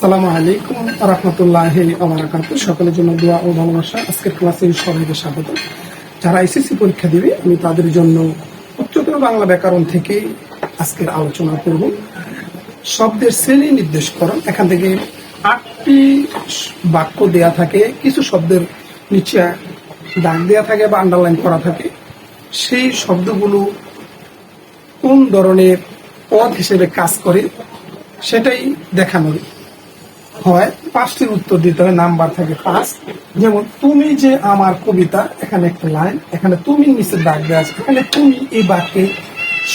আসসালামু আলাইকুম রাহমাতুল্লাহি ওয়া বারাকাতুহু। সকলের জন্য দোয়া ও ভালোবাসা। আজকের ক্লাসে সবাইকে স্বাগত। যারা এসএসসি পরীক্ষা দিবে আমি তাদের জন্য উচ্চতর বাংলা ব্যাকরণ থেকে আজকের আলোচনা করব। শব্দের শ্রেণী নির্দেশকরণ, এখান থেকে 8টি বাক্য দেয়া থাকে, কিছু শব্দের নিচে দাগ দেয়া থাকে বা আন্ডারলাইন করা থাকে। সেই শব্দগুলো কোন ধরনের পদ হিসেবে কাজ করে সেটাই দেখানো হয়। 5টির উত্তর দিতে হয়, নাম্বার থাকে 5। যেমন তুমি যে আমার কবিতা, এখানে একটা লাইন, এখানে তুমি নিচে দাগ দেওয়া আছে, এখানে তুমি এই বাক্যে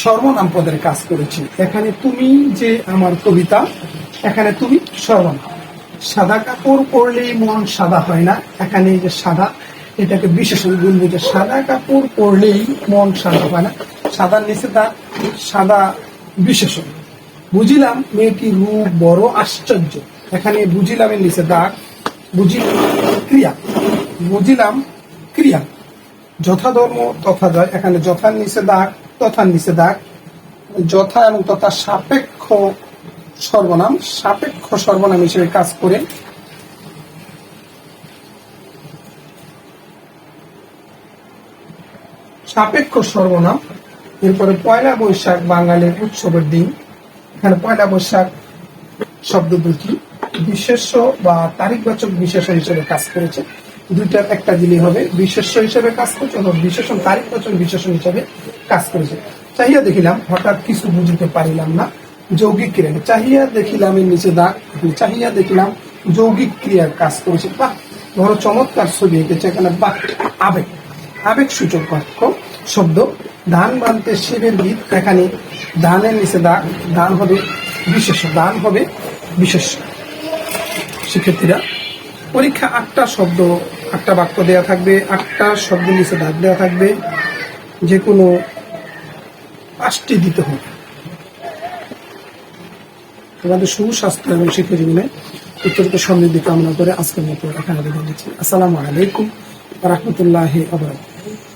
সর্বনাম পদের কাজ করেছি। এখানে তুমি যে আমার কবিতা, এখানে তুমি সর্বনাম। সাদা কাপড় পরলেই মন সাদা হয় না, এখানে এই যে সাদা, এটাকে বিশেষণ বলবো যে সাদা কাপড় পরলেই মন সাদা হয় না। সাদার নিচে দাগ, সাদা বিশেষণ। বুঝিলাম মেয়েটির রূপ বড় আশ্চর্য, এখানে বুঝিলামের নিচে দাগ, বুঝিলাম ক্রিয়া, বুঝিলাম ক্রিয়া। যথাধর্ম তথা জয়, এখানে যথার নিচে দাগ, তথার নিচে দাগ। যথা এবং তথা সাপেক্ষ সর্বনাম, সাপেক্ষ সর্বনাম হিসেবে কাজ করে। সাপেক্ষ সর্বনাম। এরপরে পয়লা বৈশাখ বাঙালির উৎসবের দিন, এখানে পয়লা বৈশাখ শব্দ দুটি বিশেষ্য বা তারিখবাচক বিশেষণ হিসেবে কাজ করেছে। দুইটার একটা দিলেই হবে, বিশেষ্য হিসেবে কাজ করছে এবং বিশেষণ তারিখবাচক বিশেষণ হিসেবে কাজ করেছে। চাহিয়া দেখিলাম, হঠাৎ কিছু বুঝিতে পারিলাম না, যৌগিক ক্রিয়া। চাহিয়া দেখিলাম এর নিচে দাগ, চাহিয়া দেখিলাম যৌগিক ক্রিয়ার কাজ করেছে। বাহ, বড় চমৎকার ছবি এঁকেছে এখানে। বাহ, আবেগ, আবেগ সূচক বাক্য শব্দ। ধান বানতে শিবের গীত, এখানে ধানের নিচে দাগ, ধান হবে বিশেষ, দান হবে বিশেষ। শিক্ষার্থীরা, পরীক্ষা 8টা শব্দ, 8টা বাক্য দেওয়া থাকবে, 8টা শব্দ নিচে দাগ দেওয়া থাকবে, যে কোনো 5টি দিতে হবে। তোমাদের সুস্বাস্থ্য এবং শিক্ষা জীবনে উত্তরোত্তর সমৃদ্ধি কামনা করে আজকের মতো এখানে বিদায় নিচ্ছি। আসসালামু আলাইকুম ওয়া রাহমাতুল্লাহি ওয়া বারাকাতুহু।